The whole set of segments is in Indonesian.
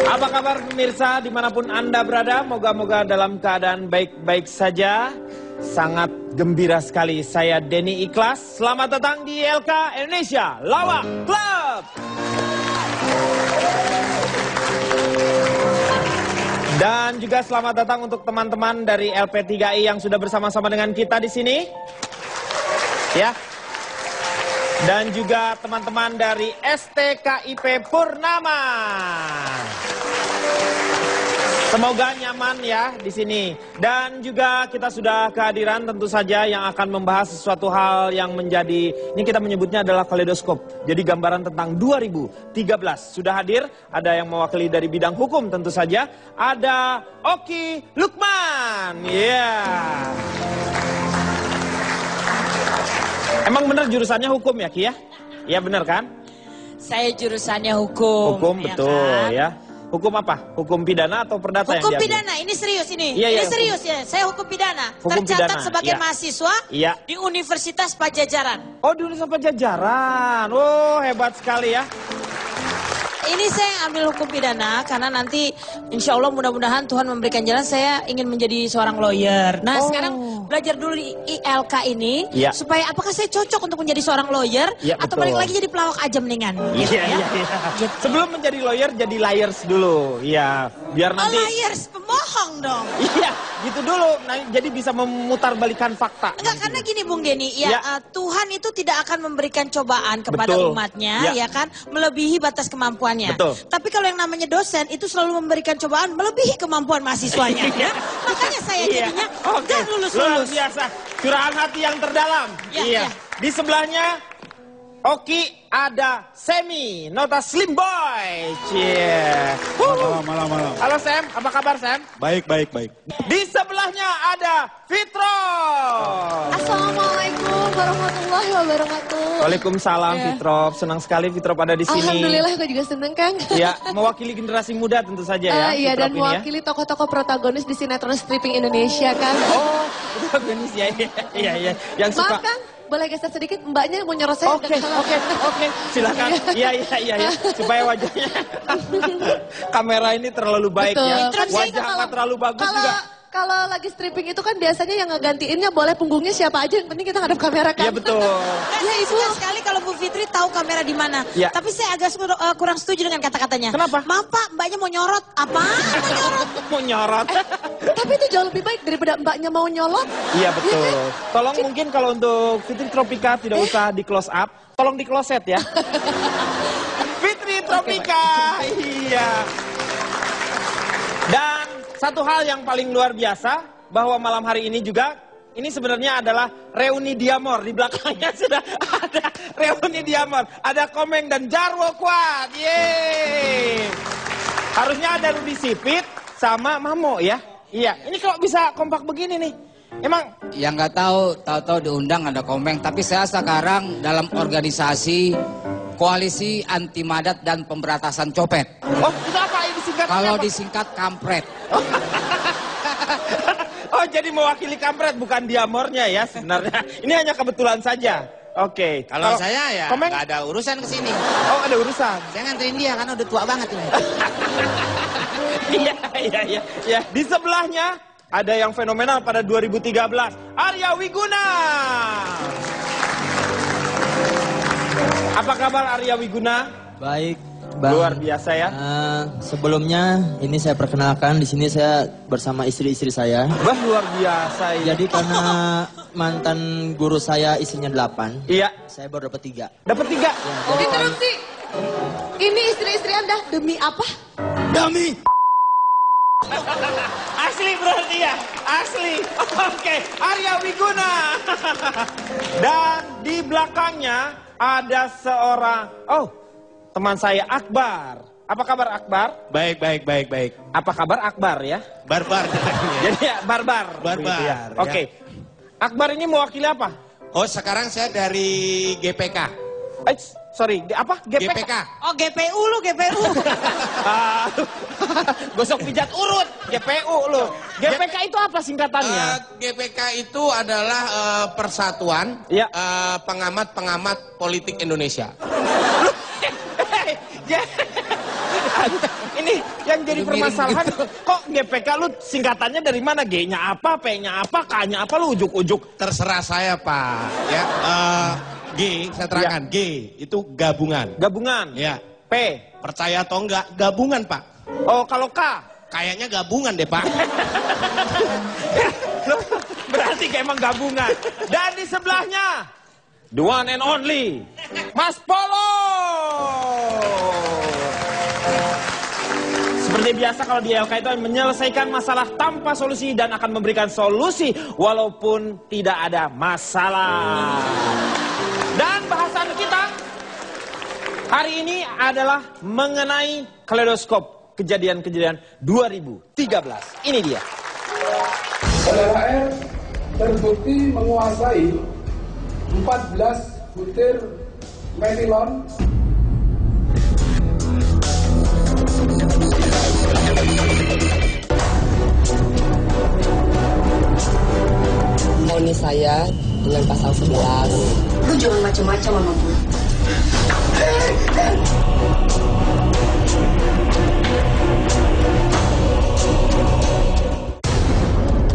Apa kabar pemirsa dimanapun Anda berada? Moga-moga dalam keadaan baik-baik saja. Sangat gembira sekali saya Denny Ikhlas. Selamat datang di LK Indonesia Lawak Club. Dan juga selamat datang untuk teman-teman dari LP3I yang sudah bersama-sama dengan kita di sini. Ya. Dan juga teman-teman dari STKIP Purnama. Semoga nyaman ya di sini. Dan juga kita sudah kehadiran tentu saja yang akan membahas sesuatu hal yang menjadi, ini kita menyebutnya adalah kaleidoskop. Jadi gambaran tentang 2013. Sudah hadir, ada yang mewakili dari bidang hukum tentu saja. Ada Oki Lukman. Iya. Emang benar jurusannya hukum ya Ki ya? Iya benar kan? Saya jurusannya hukum. Hukum ya betul kan? ya. Hukum apa? Hukum pidana atau perdata hukum yang diambil? Pidana, ini serius ini. Iya, ini iya, serius ya. Saya hukum pidana. Hukum Tercatat pidana, sebagai iya. mahasiswa Iya. di Universitas Pajajaran. Oh, di Universitas Pajajaran. Oh, hebat sekali ya. Ini saya ambil hukum pidana karena nanti insya Allah mudah-mudahan Tuhan memberikan jalan, saya ingin menjadi seorang lawyer. Nah sekarang belajar dulu di ILK ini Ya. supaya apakah saya cocok untuk menjadi seorang lawyer Ya, atau betul. balik lagi jadi pelawak aja mendingan. Iya, Gitu ya. iya, iya. Gitu. Sebelum menjadi lawyer, jadi liars dulu. Iya, biar Oh, nanti... liars, pemohong dong. Iya, gitu dulu. Nah, jadi bisa memutarbalikan fakta. Enggak, karena gini Bung Denny, Ya. Tuhan itu tidak akan memberikan cobaan kepada Betul. umatnya, Ya. ya kan, melebihi batas kemampuannya. Betul. Tapi kalau yang namanya dosen itu selalu memberikan cobaan melebihi kemampuan mahasiswanya. Ya. Makanya saya jadinya Oke. enggak Luar lulus-lulus. biasa. Curahan hati yang terdalam. Ya, Iya. ya. Di sebelahnya, Oki ada Semi, nota Slim Boy. Cie. Malam. Halo Sam, apa kabar Sam? Baik. Di sebelahnya ada Fitro. Assalamualaikum warahmatullahi wabarakatuh. Waalaikumsalam Ya. Fitro. Senang sekali Fitro ada di sini. Alhamdulillah aku juga seneng Kang. Ya, mewakili generasi muda tentu saja ya. Iya, Fitro dan ini ya. mewakili tokoh-tokok protagonis di sinetron stripping Indonesia Kang. Oh, protagonis ya. Iya. Yang suka. Maaf Kang, boleh geser sedikit, mbaknya mau nyorot saya. Oke. Silakan. Iya. Supaya wajahnya kamera ini terlalu baik Betul. ya. Interaksi Wajah nggak terlalu bagus juga. Kalau lagi stripping itu kan biasanya yang ngegantiinnya boleh punggungnya siapa aja, yang penting kita ngadep kamera Kang. Iya betul. Nah, saya suka sekali kalau Bu Fitri tahu kamera di mana. Ya. Tapi saya agak kurang setuju dengan kata-katanya. Kenapa? Maaf Pak, mbaknya mau nyorot. Apa? Mau nyorot? Mau nyorot. Tapi itu jauh lebih baik daripada mbaknya mau nyolot. Iya betul. Iya kan? Tolong mungkin kalau untuk Fitri Tropika tidak usah di close up, tolong di closet ya. Fitri Tropika, iya. Dan satu hal yang paling luar biasa bahwa malam hari ini juga ini sebenarnya adalah reuni Diamor. Di belakangnya sudah ada reuni Diamor, ada Komeng dan Jarwo Kuat. Yeay. Harusnya ada Rudi Sipit sama Mamo ya. Iya, ini kalau bisa kompak begini nih. Emang Yang nggak tahu diundang ada Komeng. Tapi saya sekarang dalam organisasi Koalisi Anti Madat dan Pemberantasan Copet. oh, itu apa ini singkatnya? Kalau apa? disingkat kampret. Oh, jadi mewakili kampret bukan Diamornya ya sebenarnya. Ini hanya kebetulan saja. Oke. Kalau saya ya Komeng? nggak ada urusan ke sini. Oh, ada urusan. Saya nganterin dia karena udah tua banget ini. Iya. Di sebelahnya ada yang fenomenal pada 2013, Arya Wiguna. Apa kabar Arya Wiguna? Baik, Bang. Luar biasa ya. Sebelumnya ini saya perkenalkan, di sini saya bersama istri-istri saya. Wah, luar biasa ya. Jadi karena mantan guru saya isinya 8, Iya, saya baru dapat 3. dapat 3. Interupsi. Ini istri-istri Anda demi apa? Dami. Asli berarti ya, asli. Oke, Arya Wiguna. Dan di belakangnya ada seorang, teman saya Akbar. Apa kabar Akbar? Baik. Apa kabar Akbar ya? Barbar. Jadi ya, barbar. Barbar, begitu ya. ya. Oke. Akbar ini mewakili apa? Oh sekarang saya dari GPK. Apa? GPK? Oh, GPU lu, GPU. Ah, gosok pijat urut, GPU lu. GPK itu apa singkatannya? GPK itu adalah persatuan Ya. pengamat-pengamat politik Indonesia. Ini yang jadi permasalahan, kok GPK lu singkatannya dari mana? G-nya apa, P-nya apa, K-nya apa, lu ujuk-ujuk? Terserah saya, Pak. Ya, G, saya terangkan. G itu gabungan. Gabungan. Ya. P. Percaya atau enggak, gabungan, Pak. Oh, kalau K? Kayaknya gabungan deh, Pak. Berarti kayak emang gabungan. Dan di sebelahnya, the one and only, Mas Polo. Seperti biasa kalau di LK itu menyelesaikan masalah tanpa solusi dan akan memberikan solusi walaupun tidak ada masalah. Dan bahasan kita hari ini adalah mengenai kaleidoskop kejadian-kejadian 2013. Ini dia. Saudara R terbukti menguasai 14 butir menilon. Vonis saya dengan pasal 11. Lu jangan macam-macam sama gue.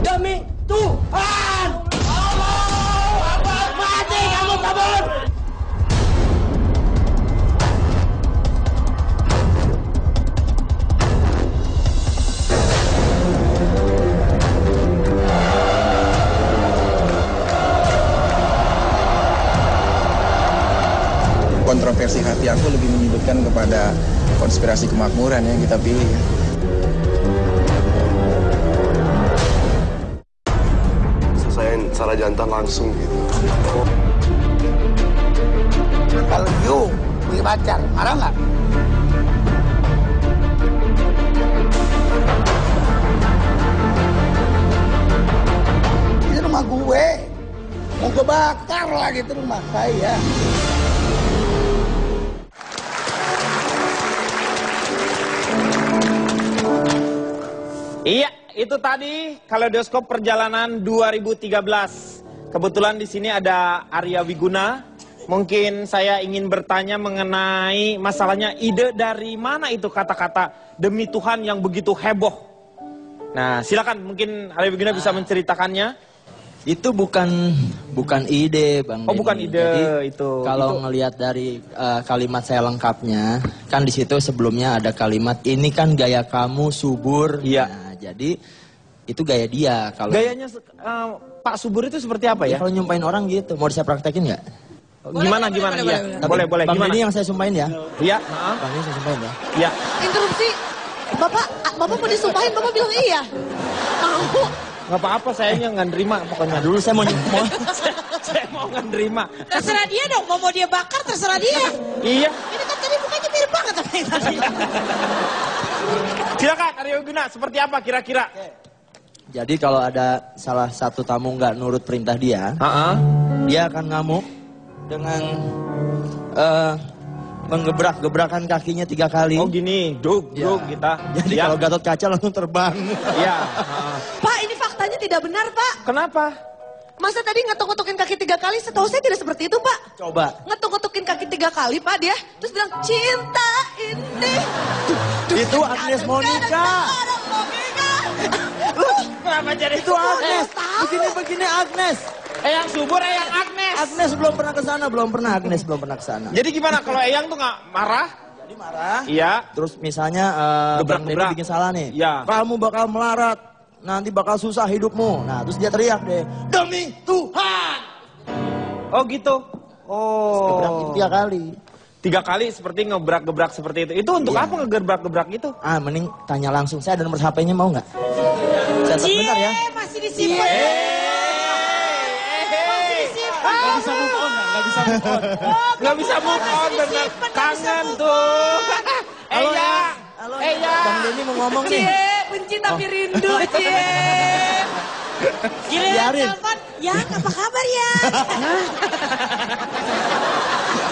Demi Tuhan! Allah! Mati kamu sabun! Kontroversi hati aku lebih menyebutkan kepada konspirasi kemakmuran yang kita pilih. Selesaiin salah jantan langsung gitu. Kalau you punya pacar, marah nggak? Ini rumah gue, mau gue bakar lagi itu rumah saya. Iya, itu tadi kaleidoskop perjalanan 2013. Kebetulan di sini ada Arya Wiguna. Mungkin saya ingin bertanya mengenai masalahnya ide dari mana itu kata-kata demi Tuhan yang begitu heboh. Nah, silakan mungkin Arya Wiguna bisa menceritakannya. Itu bukan ide, Bang. Oh, bukan ide. Jadi, itu. Kalau ngelihat dari kalimat saya lengkapnya, kan di situ sebelumnya ada kalimat ini kan gaya kamu subur. Iya. Nah, jadi itu gaya dia. Kalau gayanya Pak Subur itu seperti apa ya? Kalau nyumpahin orang gitu, mau saya praktekin nggak? Gimana? Boleh. Bang Gimana? ini yang saya sumpahin ya? Iya. Bang ini saya sumpahin ya? Iya. Interupsi. Bapak mau disumpahin, Bapak bilang iya. Mau. Gak apa-apa, sayanya nggak nerima pokoknya. Dulu saya mau saya mau nggak nerima. Terserah dia dong, mau dia bakar terserah dia. Iya. Ini kan tadi mukanya mirip banget sama yang tadi. Silakan Arya Wiguna, seperti apa kira-kira? Jadi kalau ada salah satu tamu nggak nurut perintah dia, dia akan ngamuk dengan menggebrak-gebrakan kakinya 3 kali. Oh gini, duk kita. Jadi kalau Gatot Kaca langsung terbang. Iya. Pak, ini faktanya tidak benar, Pak. Kenapa? Masa tadi ngetuk-ngetukin kaki 3 kali? Setahu saya tidak seperti itu, Pak. Coba. Ngetuk-ngetukin kaki 3 kali, Pak, dia. Terus bilang, cinta ini. Itu Agnes Monica. Kenapa jadi Itu Agnes. Begini Agnes. Eyang Subur, Eyang Agnes. Agnes belum pernah ke sana, Agnes belum pernah ke sana. Jadi gimana kalau Eyang tuh nggak marah? Jadi marah. Iya. Terus misalnya Bang Denny bikin salah nih. Iya. Kamu bakal melarat. Nanti bakal susah hidupmu. Nah, terus dia teriak deh. Demi Tuhan. Oh gitu. Oh. Gebrak 3 kali. 3 kali seperti ngebrak-gebrak seperti itu. Itu untuk apa ngegebrak-gebrak itu? Mending tanya langsung. Saya ada nomor HP-nya, mau nggak? Saya sebentar ya. Masih disimpan. Gak bisa move on, Gak bisa move on, bener. Kangen tuh. Eyang. Halo, Bang Denny mau ngomong nih. Benci tapi rindu, Cie. Biarin. Telepon, ya apa kabar ya?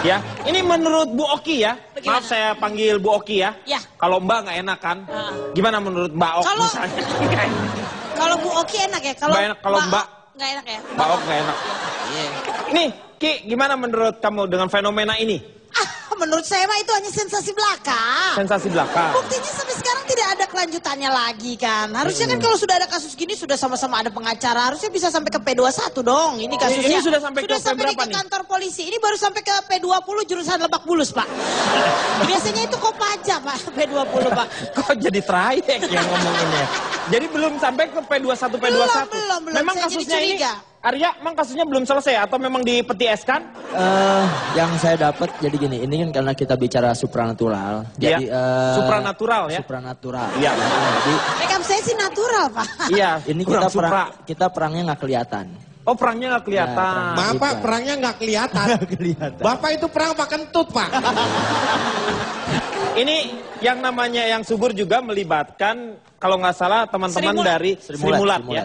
Ya, ini menurut Bu Oki ya. Bagaimana? Maaf saya panggil Bu Oki ya. Ya. Kalau Mbak nggak enak kan? Gimana menurut Mbak Ok misalnya? Kalau Bu Oki enak ya? Mbak enak, kalau Mbak nggak enak ya? Mbak Ok nggak enak. Nih, Ki, gimana menurut kamu dengan fenomena ini? menurut saya mah itu hanya sensasi belaka. Sensasi belaka. Buktinya sampai sekarang tidak ada kelanjutannya lagi kan. Harusnya kan kalau sudah ada kasus gini sudah sama-sama ada pengacara, harusnya bisa sampai ke P21 dong. Ini kasusnya. Ini sudah sampai ke berapa ke kantor polisi. Ini baru sampai ke P20 jurusan Lebak Bulus, Pak. Biasanya itu Kopaja, Pak, P20, Pak. Kok jadi trayek yang ngomonginnya? Jadi belum sampai ke P21, P21. Belum. Memang Saya kasusnya jadi ini, curiga. Arya, memang kasusnya belum selesai atau memang di peti es kan? Yang saya dapat jadi gini, ini kan karena kita bicara supranatural. Jadi supranatural ya? Supranatural. Iya. Jadi Makeup saya sih natural, Pak. Iya. ini kita perangnya nggak kelihatan. Oh, perangnya nggak kelihatan. Maaf Pak, perangnya nggak kelihatan. Bapak itu perang apa kentut Pak? Ini yang namanya yang subur juga melibatkan kalau nggak salah teman-teman dari Sri Mulat ya.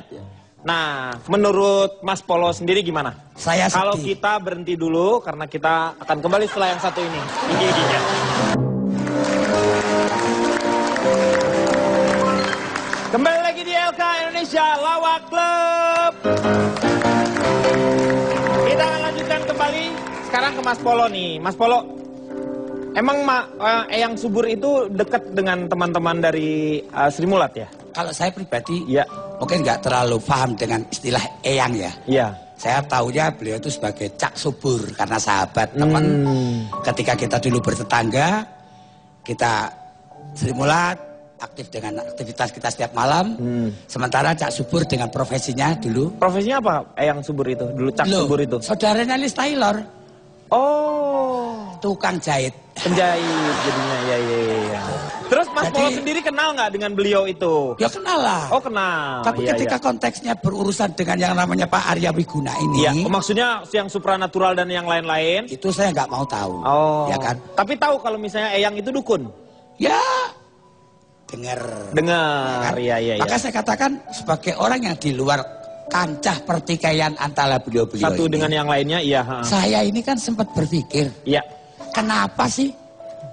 Nah, menurut Mas Polo sendiri gimana? Saya kalau sedih. kita berhenti dulu karena kita akan kembali setelah yang satu ini. Kembali lagi di LK Indonesia Lawak Club. Kita akan lanjutkan kembali sekarang ke Mas Polo nih. Mas Polo, emang Eyang Subur itu dekat dengan teman-teman dari Sri Mulat ya? Kalau saya pribadi, ya, mungkin nggak terlalu paham dengan istilah Eyang ya. Iya. Saya taunya beliau itu sebagai Cak Subur karena sahabat teman. Ketika kita dulu bertetangga, kita Sri Mulat aktif dengan aktivitas kita setiap malam. Sementara Cak Subur dengan profesinya dulu. Profesinya apa Eyang Subur itu? Dulu Cak Subur itu? Saudaranya Liz Taylor. Oh. Tukang jahit. Penjahit jadinya, ya. Terus Mas Polo sendiri kenal nggak dengan beliau itu? Ya kenal lah. Oh kenal. Tapi ketika konteksnya berurusan dengan yang namanya Pak Arya Wiguna ini. Iya, maksudnya yang supranatural dan yang lain-lain. Itu saya nggak mau tahu. Oh. Ya kan? Tapi tahu kalau misalnya Eyang itu dukun? Ya. Dengar. Iya. Maka saya katakan sebagai orang yang di luar kancah pertikaian antara beliau-beliau satu ini, dengan yang lainnya, iya. Saya ini kan sempat berpikir. Iya. Kenapa sih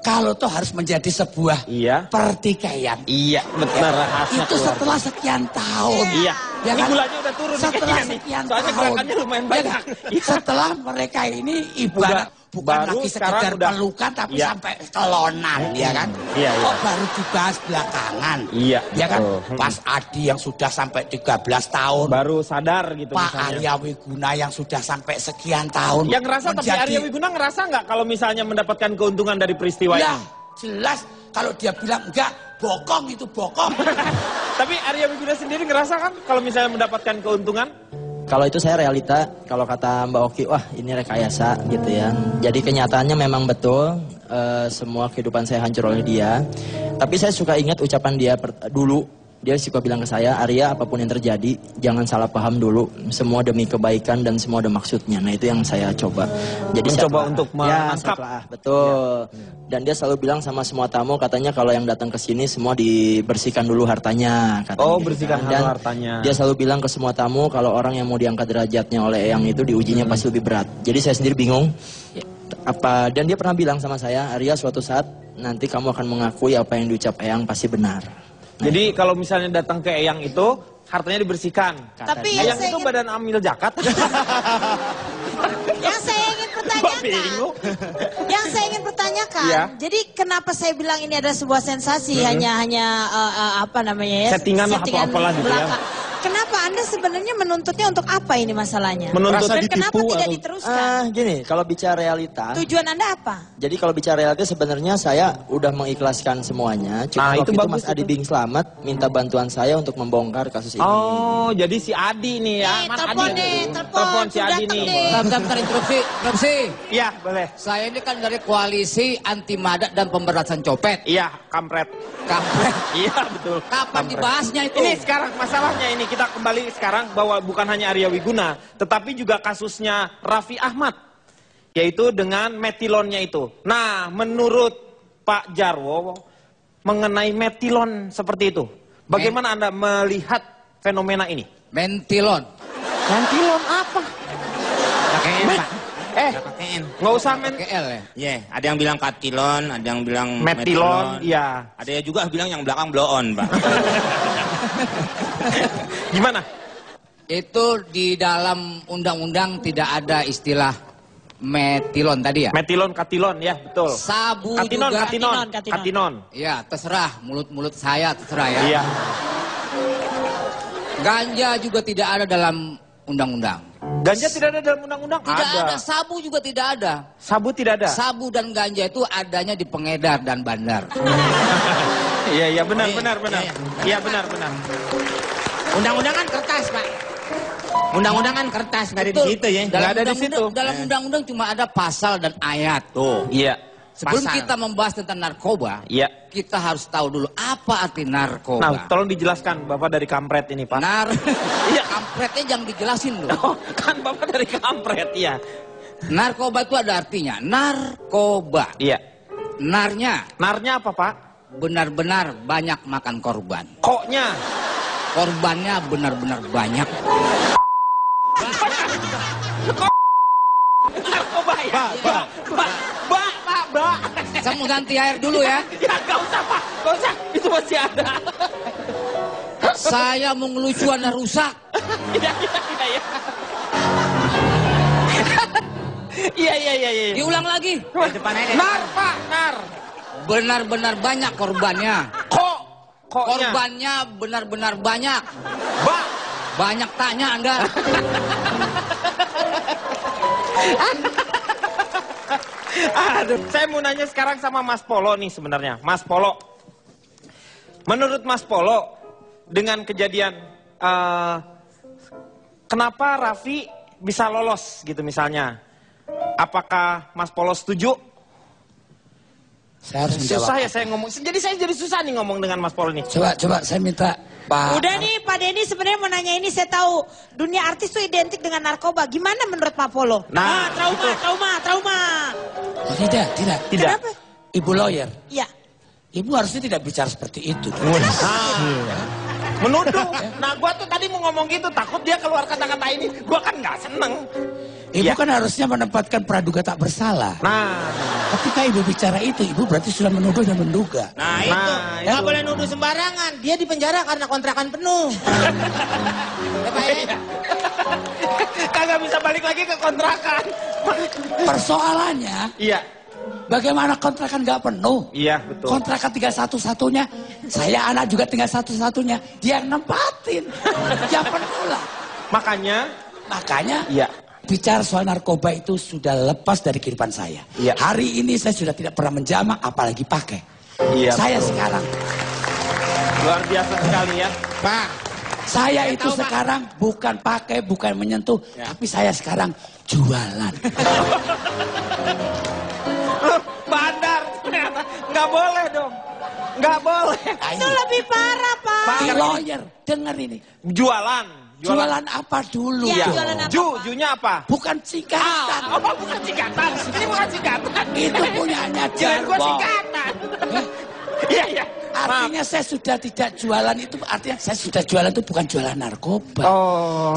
kalau toh harus menjadi sebuah pertikaian? Iya, benar. Itu setelah sekian tahun. Iya. Ya ini kan? gulanya udah turun. Setelah nih, sekian soalnya tahun. gerakannya lumayan banyak. Setelah mereka ini ibarat bukan lagi sekedar pelukan tapi sampai kelonan, ya kan? Iya. Kok baru dibahas belakangan? Iya. Ya kan? Pas Adi yang sudah sampai 13 tahun. Baru sadar gitu Pak misalnya. Arya Wiguna yang sudah sampai sekian tahun. Yang ngerasa, tapi Arya Wiguna ngerasa nggak kalau misalnya mendapatkan keuntungan dari peristiwa ya, ini? Jelas kalau dia bilang enggak, bokong itu bokong. Tapi Arya Wiguna sendiri ngerasa kan kalau misalnya mendapatkan keuntungan? Kalau itu saya realita, kalau kata Mbak Oki, wah ini rekayasa gitu ya. Jadi kenyataannya memang betul, semua kehidupan saya hancur oleh dia. Tapi saya suka ingat ucapan dia dulu. Dia suka bilang ke saya, Arya apapun yang terjadi, jangan salah paham dulu. Semua demi kebaikan dan semua ada maksudnya. Nah itu yang saya coba. Jadi mencoba untuk menangkap. Betul. Dan dia selalu bilang sama semua tamu, katanya kalau yang datang ke sini semua dibersihkan dulu hartanya. Katanya, oh bersihkan dulu hartanya. Dia selalu bilang ke semua tamu, kalau orang yang mau diangkat derajatnya oleh Eyang itu diujinya pasti lebih berat. Jadi saya sendiri bingung. Dan dia pernah bilang sama saya, Arya suatu saat nanti kamu akan mengakui apa yang diucap Eyang pasti benar. Jadi kalau misalnya datang ke Eyang itu, hartanya dibersihkan. Tapi Eyang itu badan amil zakat. Yang saya ingin pertanyakan. Yang saya ingin pertanyakan. Ya. Jadi kenapa saya bilang ini adalah sebuah sensasi, hanya apa namanya ya? Settingan lah atau apalah gitu ya. Kenapa Anda sebenarnya menuntutnya untuk apa ini masalahnya? Menuntut dan kenapa tidak diteruskan? Gini, kalau bicara realita. Tujuan Anda apa? Jadi kalau bicara realita sebenarnya saya udah mengikhlaskan semuanya. Cuma waktu itu Mas Adi Bing Slamet minta bantuan saya untuk membongkar kasus ini. Oh, jadi si Adi nih ya. Mas Adi. Telepon si Adi nih. Bentar, interupsi. Iya, boleh. Saya ini kan dari koalisi anti madak dan pemberantasan copet. Iya, kampret. Iya, betul. Kapan dibahasnya itu? Ini sekarang masalahnya ini. Kita kembali sekarang bahwa bukan hanya Arya Wiguna, tetapi juga kasusnya Raffi Ahmad, yaitu dengan metilonnya itu. Nah, menurut Pak Jarwo, mengenai metilon seperti itu, bagaimana Anda melihat fenomena ini? Mentilon. Mentilon apa? Pakai N, Pak. Pakai N. Nggak usah pakai L ya? Iya, ada yang bilang katilon, ada yang bilang metilon, iya. Ada juga bilang yang belakang blow on, Pak. Gimana? Itu di dalam undang-undang tidak ada istilah metilon tadi ya? Metilon, katilon, ya betul. Sabu katinon, juga. Katinon. Ya, terserah. Mulut-mulut saya terserah ya. Iya. Ganja juga tidak ada dalam undang-undang. Ganja tidak ada dalam undang-undang? Tidak ada. Sabu juga tidak ada. Sabu tidak ada? Sabu dan ganja itu adanya di pengedar dan bandar. Iya, benar. Iya, benar. Undang-undang kan kertas, Pak. Undang-undang kan kertas, nggak ada di situ ya. Dalam undang-undang cuma ada pasal dan ayat. Tuh. Iya. Sebelum kita membahas tentang narkoba, kita harus tahu dulu apa arti narkoba. Nah, tolong dijelaskan Bapak dari kampret ini, Pak. Iya, kampretnya jangan dijelasin dulu. Oh, kan Bapak dari kampret, ya. Narkoba itu ada artinya, narkoba. Iya. Narnya apa, Pak? Benar-benar banyak makan korban. Koknya? Korbannya benar-benar banyak. Narkoba ya? Mbak. Saya mau ganti air dulu ya. Ya, gak usah, Pak. Gak usah, itu masih ada. Saya mau ngelucu Anda rusak. Iya. Diulang lagi. Nar, Pak, nar. Benar-benar banyak korbannya. Koknya. Korbannya benar-benar banyak. Banyak tanya Anda. Aduh, saya mau nanya sekarang sama Mas Polo nih sebenarnya. Mas Polo, menurut Mas Polo, dengan kejadian, kenapa Raffi bisa lolos gitu misalnya? Apakah Mas Polo setuju? Saya harus menjawab. Susah ya saya ngomong, jadi saya jadi susah nih ngomong dengan Mas Polo nih. Coba saya minta Pak. Udah nih Pak Denny sebenarnya mau nanya ini, saya tahu dunia artis tuh identik dengan narkoba. Gimana menurut Pak Polo? Trauma. Oh, tidak. Kenapa? Ibu lawyer. Iya. Ibu harusnya tidak bicara seperti itu. Menuduh. Nah, gua tuh tadi mau ngomong gitu, takut dia keluar kata-kata ini. Gua kan nggak seneng. Ibu kan harusnya menempatkan praduga tak bersalah. Nah, ketika ibu bicara itu, ibu berarti sudah menuduh dan menduga. Nah itu, nggak boleh nuduh sembarangan. Dia di penjara karena kontrakan penuh. Kagak bisa balik lagi ke kontrakan. Persoalannya, bagaimana kontrakan nggak penuh? Iya, betul. Kontrakan tinggal satu-satunya, saya anak juga tinggal satu-satunya. Dia yang nempatin, dia penuh lah. Makanya, bicara soal narkoba itu sudah lepas dari kehidupan saya. Hari ini saya sudah tidak pernah menjamak, apalagi pakai. Saya sekarang luar biasa sekali ya, Pak. Saya itu sekarang bukan pakai, bukan menyentuh, tapi saya sekarang jualan. Bandar, nggak boleh dong, nggak boleh. Itu lebih parah Pak. Lawyer, dengar ini. Jualan apa dulu? Jualan apa? Junya apa? Bukan singkatan. Bukan singkatan. Ini bukan singkatan. Itu punyanya Jarwo. singkatan. Iya. Artinya saya sudah tidak jualan itu, artinya saya sudah jualan itu bukan jualan narkoba.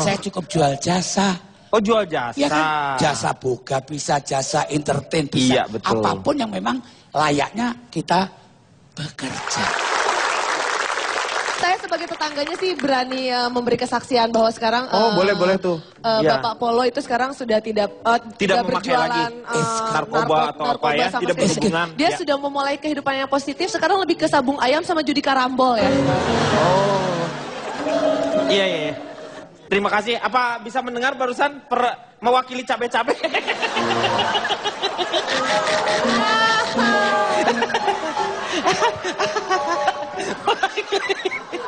Saya cukup jual jasa. Oh, jual jasa. Ya kan? Jasa boga bisa, jasa entertain bisa. Iya, betul. Apapun yang memang layaknya kita bekerja. Saya sebagai tetangganya sih berani memberi kesaksian bahwa sekarang boleh tuh. Bapak Polo itu sekarang sudah tidak memakai berjualan narkoba atau apa ya, tidak berhubungan. Dia sudah memulai kehidupan yang positif, sekarang lebih ke sabung ayam sama judi karambol ya. Iya. Terima kasih. Apa bisa mendengar barusan mewakili cabe-cabe?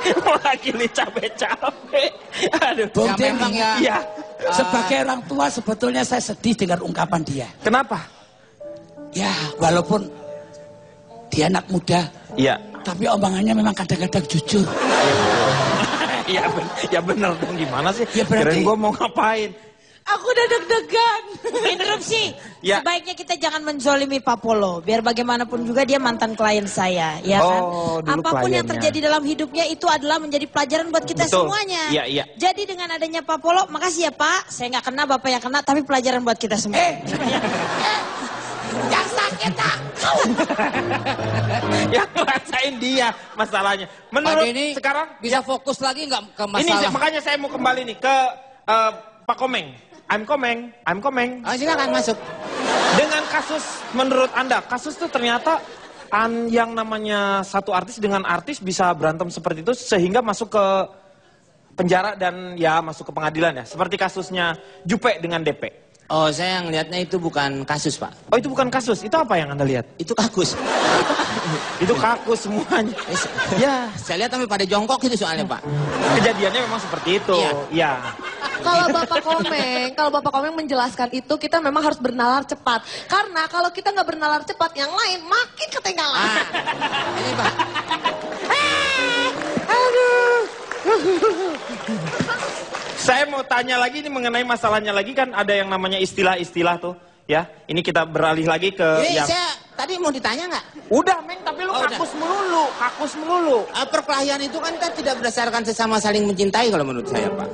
Mewakili cabe-cabe. Aduh. Bung Denny, ya. Sebagai orang tua sebetulnya saya sedih dengan ungkapan dia. Kenapa? Ya, walaupun dia anak muda. Iya. Tapi omongannya memang kadang-kadang jujur. Ya bener dong, gimana sih? Ya berarti... Kirain gue mau ngapain? Aku udah deg-degan. Interupsi. Sebaiknya kita jangan menzolimi Pak Polo. Biar bagaimanapun juga dia mantan klien saya, ya kan? Apapun yang terjadi dalam hidupnya itu adalah menjadi pelajaran buat kita semuanya. Iya. Jadi dengan adanya Pak Polo, makasih ya Pak. Saya nggak kena, Bapak yang kena, tapi pelajaran buat kita semua. Yang sakit aku. Yang ngerasain dia masalahnya. Menurut ini sekarang bisa fokus lagi nggak ke masalah? Ini makanya saya mau kembali nih ke Pak Komeng. I'm coming. Oh, silakan masuk. Dengan kasus, menurut Anda, kasus itu ternyata yang namanya satu artis dengan artis bisa berantem seperti itu sehingga masuk ke penjara dan ya masuk ke pengadilan ya. Seperti kasusnya Jupe dengan DP. Oh, saya ngelihatnya itu bukan kasus, Pak. Oh, itu bukan kasus. Itu apa yang Anda lihat? Itu kakus. Itu kakus semuanya. Ya, saya lihat sampai pada jongkok itu soalnya, Pak. Kejadiannya memang seperti itu. Iya. Kalau Bapak Komeng menjelaskan itu, kita memang harus bernalar cepat. Karena kalau kita nggak bernalar cepat, yang lain makin ketinggalan. Ini, Pak. Saya mau tanya lagi ini mengenai masalahnya lagi kan ada yang namanya istilah-istilah tuh ya. Ini kita beralih lagi ke yang... saya tadi mau ditanya nggak? Udah, Meng, tapi lu kakus melulu. Perkelahian itu kan tidak berdasarkan sesama saling mencintai kalau menurut saya, Pak.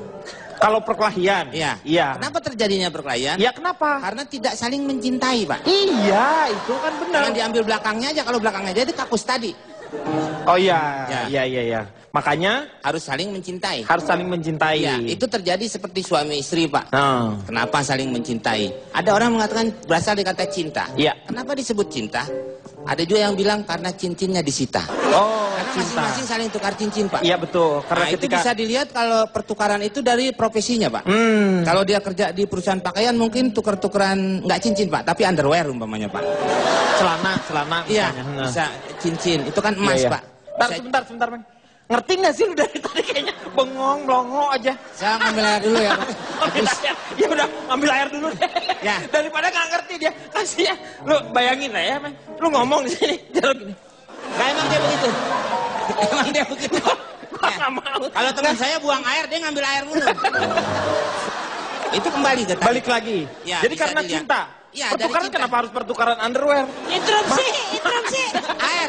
Kalau perkelahian? Iya. Kenapa terjadinya perkelahian? Ya kenapa? Karena tidak saling mencintai, Pak. Iya, itu kan benar. Jangan diambil belakangnya aja, kalau belakangnya jadi kakus tadi. Oh iya, iya. Makanya harus saling mencintai. Harus saling mencintai. Ya, itu terjadi seperti suami istri, Pak. Oh. Kenapa saling mencintai? Ada orang mengatakan berasal dari kata cinta. Iya. Kenapa disebut cinta? Ada juga yang bilang karena cincinnya disita. Oh, karena masing-masing saling tukar cincin, Pak. Iya, betul. Karena itu bisa dilihat kalau pertukaran itu dari profesinya, Pak. Kalau dia kerja di perusahaan pakaian mungkin tukar-tukaran nggak cincin, Pak, tapi underwear umpamanya, Pak. Celana. Iya, bisa cincin. Itu kan emas, Pak. Sebentar, Bang. Ngerti nggak sih lu dari tadi kayaknya bengong, blongo aja. Saya ngambil air dulu ya, Pak. Ya udah, ambil air dulu deh. Ya. Daripada nggak ngerti dia, kasih ya. Lu bayangin lah ya, Bang. Lu ngomong di sini, jalan gini. Nggak, emang dia begitu. Emang dia begitu. Nggak mau. Kalau teman saya buang air, dia ngambil air minum. Itu kembali ke tadi. Balik lagi. Ya, jadi karena dilihat. cinta. Ya, pertukaran kenapa harus pertukaran underwear? Interupsi. Air.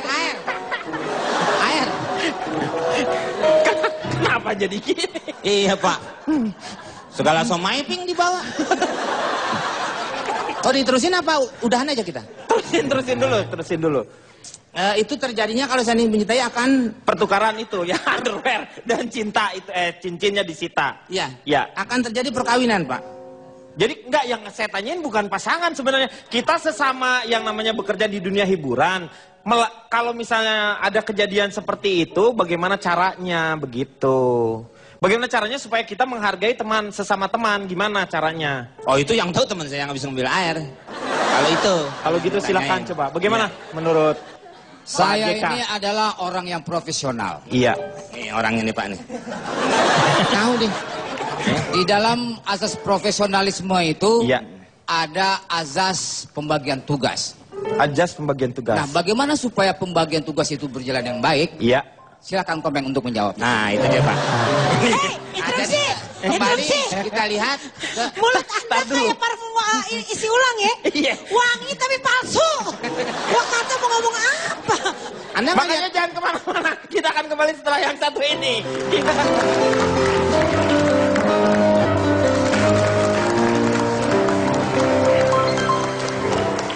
Kenapa jadi gini? Iya, Pak. Segala somai ping dibawa. Oh, diterusin apa? Udahan aja kita. Terusin dulu. Itu terjadinya kalau saling mencintai akan pertukaran itu ya, underwear dan cinta itu cincinnya disita. Iya. Ya. Akan terjadi perkawinan, Pak. Jadi enggak, yang saya tanyain bukan pasangan sebenarnya. Kita sesama yang namanya bekerja di dunia hiburan. Kalau misalnya ada kejadian seperti itu, bagaimana caranya begitu? Bagaimana caranya supaya kita menghargai teman sesama teman? Gimana caranya? Oh, itu yang tahu teman saya yang habis ngambil air. Kalau gitu silakan coba. Bagaimana menurut saya ini adalah orang yang profesional. Iya. Ini orang ini, Pak nih. Tahu deh. Di dalam azas profesionalisme itu ada azas pembagian tugas. Azas pembagian tugas. Nah, bagaimana supaya pembagian tugas itu berjalan yang baik? Iya. Silakan Komeng untuk menjawab. Nah, itu dia, Pak. Interupsi. Kembali kita lihat. Mulut Anda kayak parfum isi ulang ya. Wangi tapi palsu. Gua kata mau ngomong apa? Makanya jangan kemana-mana. Kita akan kembali setelah yang satu ini.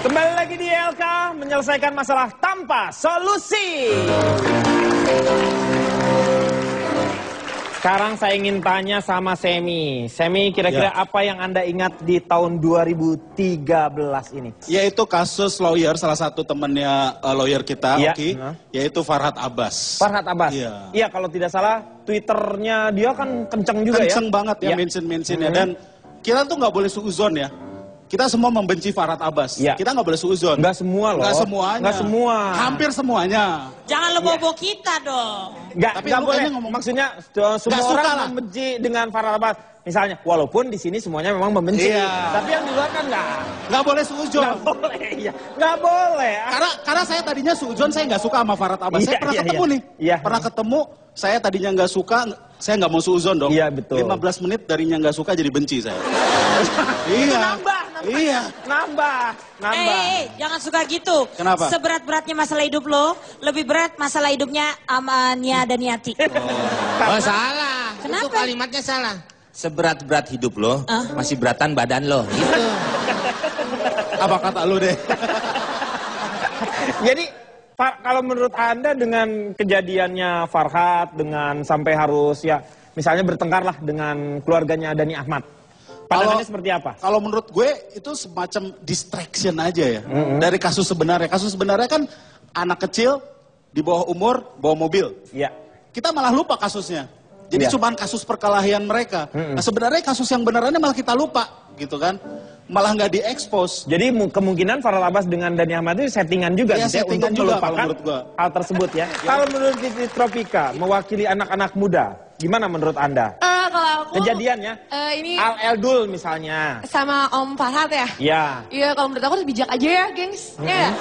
Kembali lagi di LK menyelesaikan masalah tanpa solusi. Sekarang saya ingin tanya sama Semi. Semi, kira-kira apa yang Anda ingat di tahun 2013 ini? Yaitu kasus lawyer, salah satu temannya lawyer kita, yaitu Farhad Abbas. Farhad Abbas? Iya. Iya, kalau tidak salah Twitternya dia kan kenceng juga ya? Kenceng banget ya mention-mentionnya. Dan kita tuh nggak boleh suuzon ya. Kita semua membenci Farhad Abbas. Kita nggak boleh suuzon. Nggak semua loh. Nggak semuanya. Nggak semua. Hampir semuanya. Jangan lo bobo kita dong. Nggak boleh. Maksudnya semua orang membenci dengan Farhad Abbas. Misalnya, walaupun di sini semuanya memang membenci. Tapi yang di luar kan nggak. Nggak boleh suuzon. Nggak boleh, iya. Nggak boleh. Karena saya tadinya suuzon, saya nggak suka sama Farhad Abbas. Saya pernah ketemu nih. Pernah ketemu, saya tadinya nggak suka, saya nggak mau suuzon dong. Iya, betul. 15 menit darinya nggak suka jadi benci saya. Nambah. Jangan suka gitu. Kenapa? Seberat-beratnya masalah hidup lo, lebih berat masalah hidupnya Amania dan Yati. Oh, salah. Kenapa? Itu kalimatnya salah. Seberat-berat hidup lo, masih beratan badan lo. Gitu. Apa kata lu deh? Jadi, kalau menurut Anda dengan kejadiannya Farhad, dengan sampai harus ya, misalnya bertengkarlah dengan keluarganya Dhani Ahmad. Pandangannya seperti apa? Kalau menurut gue itu semacam distraction aja ya. Dari kasus sebenarnya. Kasus sebenarnya kan anak kecil di bawah umur bawa mobil. Iya. Kita malah lupa kasusnya. Jadi cuman kasus perkelahian mereka. Nah sebenarnya kasus yang benerannya malah kita lupa gitu kan. Malah nggak diekspos. Jadi kemungkinan Farel Abbas dengan Dhani Ahmad itu settingan juga ya, gitu settingan untuk juga melupakan hal tersebut ya. Kalau menurut Titi Tropika mewakili anak-anak muda, gimana menurut Anda? Kalau aku kejadiannya ini Al Eldul misalnya sama Om Farhat ya? Iya. Iya, kalau menurut aku harus bijak aja ya, gengs. Ya.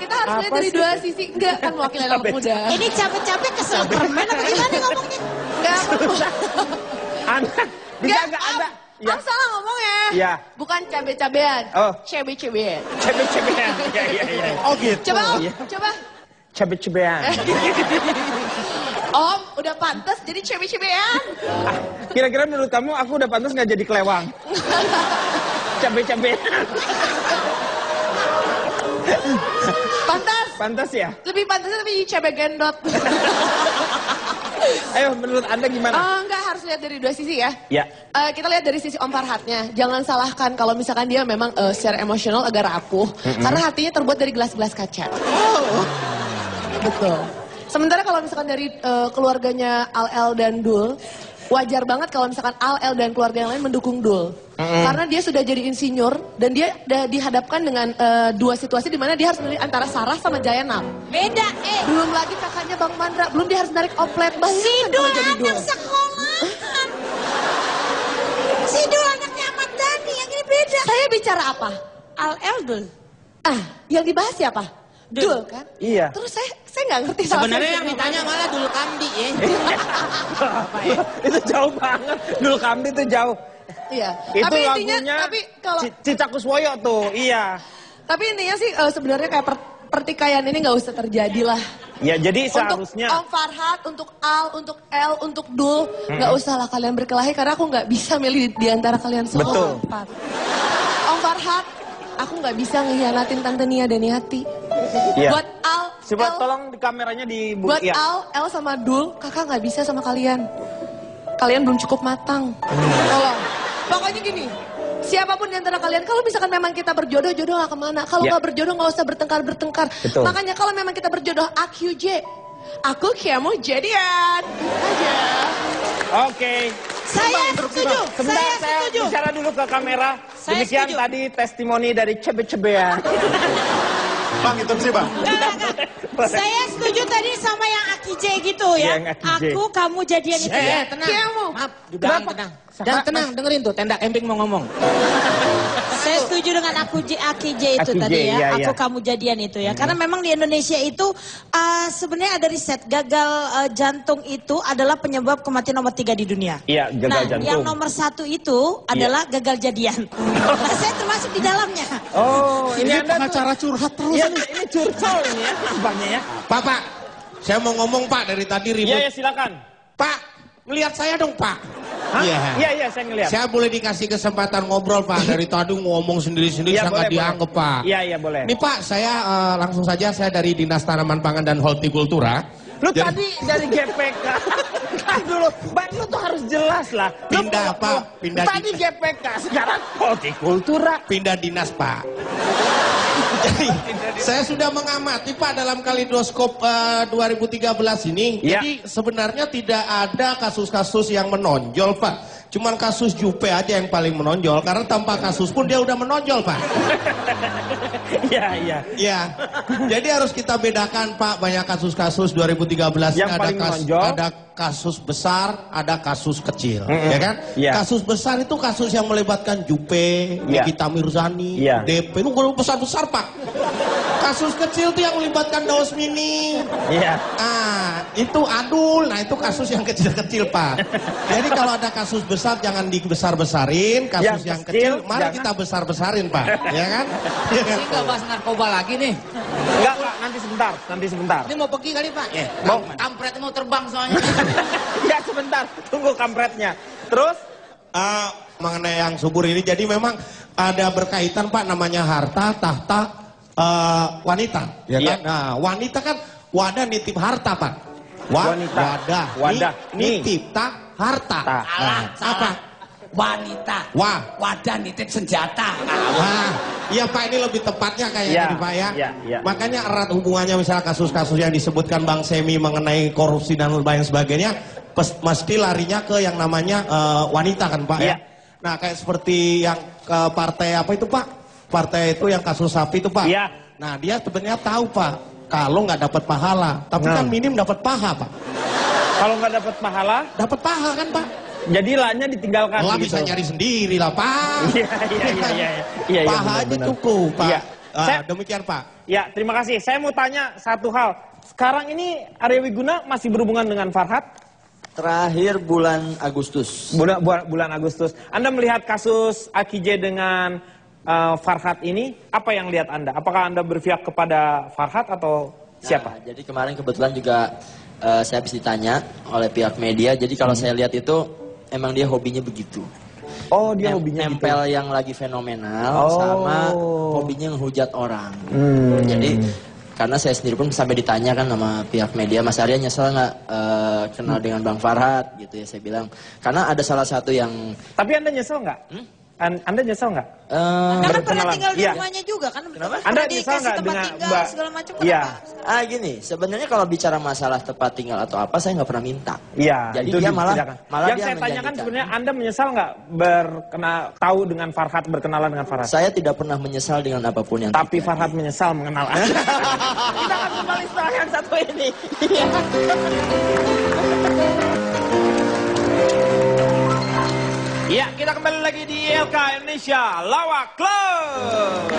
Kita harus lihat dari dua sisi. Enggak, kan mewakili anak muda. Ini capek-capek kesel permen apa gimana ngomongnya? Enggak apa-apa. Anda bisa nggak Anda? Ya. Salah ngomong ya. Iya. Bukan cabe-cabean. Oh. Cebe-cebean. Cebe-cebean. Iya. Oh gitu. Coba Om, coba. Cebe-cebean. Om, udah pantas jadi cebe-cebean. Kira-kira menurut kamu aku udah pantas nggak jadi kelewang? Cabe-cabean. Pantas. Pantas ya? Lebih pantasnya tapi cabe gendot. Ayo menurut Anda gimana? Enggak, harus lihat dari dua sisi ya. Ya. Kita lihat dari sisi Om Farhatnya. Jangan salahkan kalau misalkan dia memang secara emosional agak rapuh. Karena hatinya terbuat dari gelas-gelas kaca. Oh. Betul. Sementara kalau misalkan dari keluarganya Al-El dan Dul, wajar banget kalau misalkan Al-El dan keluarga yang lain mendukung Dul. Karena dia sudah jadi insinyur dan dia dihadapkan dengan dua situasi di mana dia harus memilih antara Sarah sama Jayanab. Beda, Belum lagi kakaknya Bang Mandra, belum dia harus narik oplet. Si Dul anak sekolahan. Si Dul anaknya Ahmad Dhani, yang ini beda. Saya bicara apa? Al-El Dul. Yang dibahas siapa? Dul kan? Iya. Terus saya nggak ngerti. Sebenarnya yang ditanya malah Dul Kamdi ya. Itu jauh banget. Dul Kamdi itu jauh. Iya. Itu tapi lagunya intinya, tapi kalau Cicak Kuswoyo tuh, iya. Tapi intinya sih sebenarnya kayak pertikaian ini nggak usah terjadi lah. Ya jadi seharusnya. Untuk Om Farhat, untuk Al, untuk El, untuk Dul, nggak usah lah kalian berkelahi karena aku nggak bisa milih di antara kalian semua. Betul. Om Farhat, aku nggak bisa ngehianatin Tante Nia dan Yati. Iya. Buat Al, coba El, tolong di kameranya di buat Al, El sama Dul, kakak nggak bisa sama kalian. Kalian belum cukup matang. Tolong. Pokoknya gini, siapapun di antara kalian, kalau misalkan memang kita berjodoh, jodoh gak kemana. Kalau nggak berjodoh nggak usah bertengkar-bertengkar. Makanya kalau memang kita berjodoh, AQJ, aku kamu jadian. Aja. Oke. Saya setuju. Sebentar, saya bicara dulu ke kamera. Demikian tadi testimoni dari Cebe-Cebean. Bang, itu sih bang. Saya setuju tadi sama yang AKJ gitu ya. Aku, kamu jadian itu ya. Tenang. Maaf, tenang. Dan tenang, dengerin tuh, tenda camping mau ngomong. Saya setuju dengan AKJ itu tadi ya. Aku, kamu jadian itu ya. Karena memang di Indonesia itu sebenarnya ada riset. Gagal jantung itu adalah penyebab kematian nomor 3 di dunia. Iya, gagal jantung. Yang nomor 1 itu adalah gagal jadian. Nah, saya termasuk di dalamnya. Oh, ini pengacara curhat terus. Ya, ini curcol ini ya, nampaknya ya. Pak, saya mau ngomong Pak dari tadi ribut. Iya, silakan. Pak, ngelihat saya dong Pak. Iya, saya ngelihat. Saya boleh dikasih kesempatan ngobrol Pak. Dari tadi ngomong sendiri-sendiri ya, sangat dianggap Pak. Iya, boleh. Nih Pak, saya langsung saja, saya dari Dinas Tanaman Pangan dan Hortikultura. Lu tadi dari GPK. Kan dulu, lu tuh harus jelas lah. Pindah Pak, pindah. Tadi GPK, sekarang Hortikultura. Pindah dinas Pak. Jadi, saya sudah mengamati Pak dalam Kaleidoskop 2013 ini. Jadi sebenarnya tidak ada kasus-kasus yang menonjol Pak. Cuman kasus Jupe aja yang paling menonjol. Karena tanpa kasus pun dia udah menonjol Pak. Iya. Jadi harus kita bedakan Pak. Banyak kasus-kasus 2013 yang paling menonjol. Ada kasus besar, ada kasus kecil. Ya kan? Kasus besar itu kasus yang melibatkan Jupe, Nikita Mirzani, DP. Itu besar-besar Pak. Kasus kecil tuh yang melibatkan Daus Mini. Itu Adul. Nah itu kasus yang kecil-kecil Pak. Jadi kalau ada kasus besar jangan dibesar-besarin. Kasus yang kecil mari kita besar-besarin Pak. Ya kan? Ini nggak bahas narkoba lagi nih. Enggak Pak, nanti sebentar. Ini mau pergi kali Pak? Kampret mau terbang soalnya. Ya sebentar, tunggu kampretnya. Terus? Mengenai yang subur ini, jadi memang ada berkaitan Pak, namanya harta, tahta, wanita. Ya kan? Nah, wanita kan wadah nitip harta Pak. Wadah nitip harta. Salah. wanita. Wadah nitip senjata. Iya Pak, ini lebih tepatnya kayaknya Pak ya. Makanya erat hubungannya misalnya kasus-kasus yang disebutkan Bang Semi mengenai korupsi dan lain sebagainya, mesti larinya ke yang namanya wanita kan Pak ya. Nah kayak seperti yang ke partai apa itu Pak? Partai itu yang kasus sapi itu Pak. Nah dia sebenarnya tahu Pak, kalau nggak dapat pahala, tapi kan minim dapat paha Pak. Kalau nggak dapat pahala? Dapat paha kan Pak. Jadi lahnya ditinggalkan. Lah bisa nyari sendiri lah Pak. Iya. Paha aja cukup Pak. Demikian Pak. Ya, terima kasih. Saya mau tanya satu hal. Sekarang ini Arya Wiguna masih berhubungan dengan Farhad? Terakhir bulan Agustus. Bulan Agustus. Anda melihat kasus Akijeh dengan Farhad ini, apa yang lihat Anda? Apakah Anda berpihak kepada Farhad atau siapa? Nah, jadi kemarin kebetulan juga saya habis ditanya oleh pihak media. Jadi kalau saya lihat itu emang dia hobinya begitu. Oh, dia hobinya nempel gitu. Yang lagi fenomenal sama hobinya ngehujat orang. Jadi karena saya sendiri pun sampai ditanya kan sama pihak media, Mas Arya nyesel nggak kenal dengan Bang Farhad gitu ya. Saya bilang karena ada salah satu yang. Tapi Anda nyesel nggak? Anda nyesel nggak? Anda kan pernah tinggal di rumahnya juga kan? Kenapa? Anda nyesel nggak dengan Mbak? Segala macam. Iya. Gini, sebenarnya kalau bicara masalah tempat tinggal atau apa, saya nggak pernah minta. Iya. Jadi dia malah yang saya tanyakan sebenarnya Anda menyesal nggak tahu dengan Farhad, berkenalan dengan Farhad? Saya tidak pernah menyesal dengan apapun yang. Tapi Farhad menyesal mengenal Anda. Kita akan kembali setelah yang satu ini. Ya, kita kembali lagi di ILK Indonesia Lawak Club.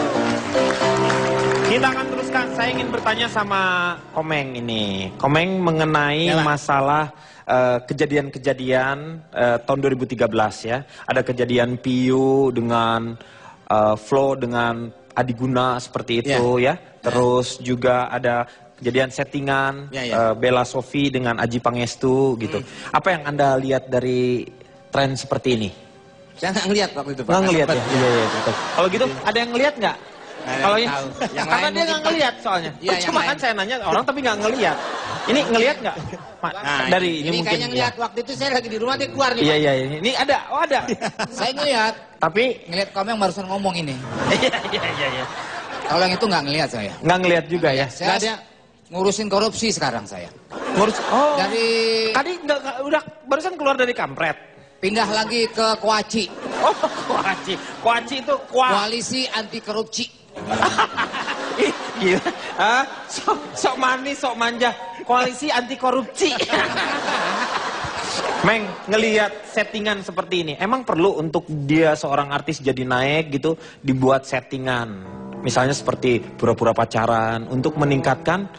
Kita akan teruskan. Saya ingin bertanya sama Komeng ini. Komeng mengenai masalah kejadian-kejadian tahun 2013 ya. Ada kejadian Piu dengan Flo dengan Adiguna seperti itu ya. Terus juga ada kejadian settingan Bella Sophie dengan Adjie Pangestu gitu. Apa yang Anda lihat dari tren seperti ini? Saya nggak ngeliat waktu itu Pak. Nggak ngeliat ya? Iya, betul. Kalau gitu ada yang ngeliat nggak? Kalau yang karena dia nggak ngeliat soalnya. Cuma kan saya nanya orang tapi nggak ngeliat. Ini ngeliat nggak? Dari ini mungkin. Kayaknya ngeliat waktu itu saya lagi di rumah dia keluar nih. Iya. Ini ada. Oh ada. Saya ngeliat. Tapi ngeliat Komeng barusan ngomong ini. Iya. Kalau yang itu nggak ngeliat saya. Nggak ngeliat juga ya. Saya ada ngurusin korupsi sekarang saya. Ngurus. Oh. Dari. Tadi udah barusan keluar dari kampret. Pindah lagi ke Kuaci. Oh, Kuaci. Kuaci itu koalisi anti korupsi. Gila. Sok manis, sok manja. Koalisi anti korupsi. Meng, ngelihat settingan seperti ini, emang perlu untuk dia seorang artis jadi naik gitu, dibuat settingan. Misalnya seperti pura-pura pacaran untuk meningkatkan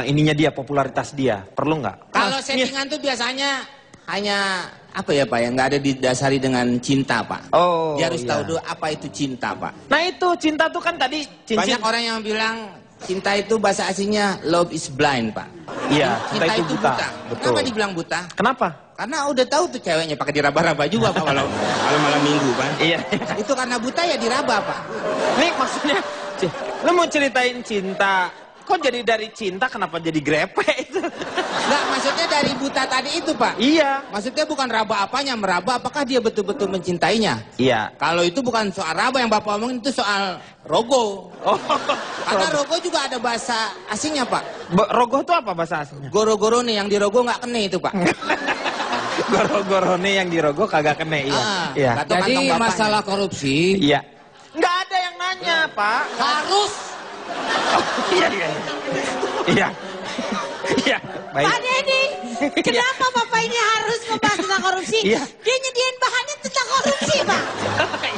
ininya dia, popularitas dia. Perlu nggak? Kalau settingan tuh biasanya hanya apa ya Pak, yang nggak ada didasari dengan cinta Pak. Oh, dia harus tahu dulu apa itu cinta Pak. Nah itu cinta tuh kan tadi cincin. Banyak orang yang bilang cinta itu bahasa aslinya love is blind Pak. Iya, cinta itu buta. Betul. Kenapa dibilang buta? Kenapa? Karena udah tahu tuh ceweknya pakai diraba-raba juga Pak kalau malam minggu Pak. Iya. Itu karena buta ya diraba Pak. Nih maksudnya, lu mau ceritain cinta. Kok jadi dari cinta kenapa jadi grepe itu? Enggak, maksudnya dari buta tadi itu Pak. Iya. Maksudnya bukan raba apanya, meraba apakah dia betul-betul mencintainya. Iya. Kalau itu bukan soal raba yang Bapak omongin, itu soal rogo. Oh. Karena rogo juga ada bahasa asingnya Pak. Rogo itu apa bahasa asingnya? Goro-goro nih yang di rogo nggak kene itu Pak. Goro-goro nih yang di rogo kagak kene, iya. Iya. Jadi masalah korupsi. Iya. Nggak ada yang nanya Pak. Harus. Iya. Baik. Pak Deddy, kenapa Bapak ini harus membahas tentang korupsi? Iya. Dia nyediain bahannya tentang korupsi, Pak.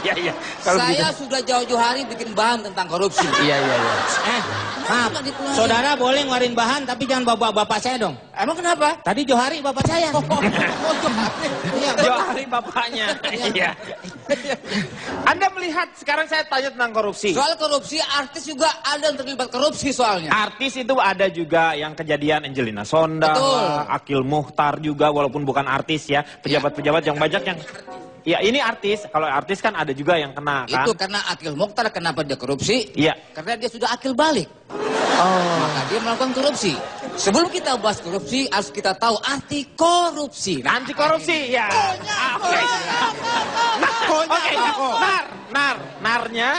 Iya. Saya sudah jauh-jauh hari bikin bahan tentang korupsi. Iya. Maaf, saudara boleh ngeluarin bahan tapi jangan bawa bapak saya dong. Emang kenapa? Tadi Johari bapak saya. Johari bapaknya. Iya. Anda melihat sekarang saya tanya tentang korupsi. Soal korupsi, artis juga ada yang terlibat korupsi soalnya. Artis itu ada juga yang kejadian Angelina Sondang, Akil Mukhtar juga walaupun bukan artis ya, pejabat-pejabat yang banyak yang. Ya ini artis, kalau artis kan ada juga yang kena kan. Itu karena Akil Mukhtar kenapa dia korupsi? Iya. Karena dia sudah akil balik. Oh. Maka dia melakukan korupsi. Sebelum kita bahas korupsi, harus kita tahu anti korupsi. Nah, anti korupsi, ya. Oke. Narnya.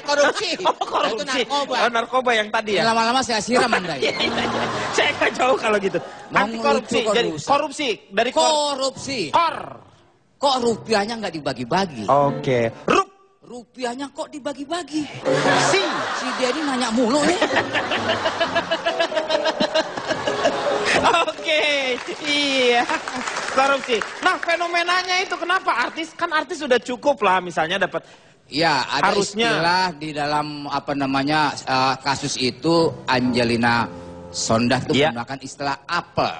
Korupsi. Oh, korupsi. Itu narkoba. Oh, narkoba yang tadi ya. Lama-lama saya siram Anda ya. Saya nggak jauh kalau gitu. Anti korupsi. Jadi korupsi dari korupsi. Kok rupiahnya nggak dibagi-bagi? Oke. Rupiahnya kok dibagi-bagi? Si dia ini nanya mulu nih. Oke, iya. Korupsi. Nah, fenomenanya itu kenapa artis sudah cukup lah misalnya dapat. Ya, ada istilah di dalam kasus itu Angelina Sondakh itu menggunakan istilah apel.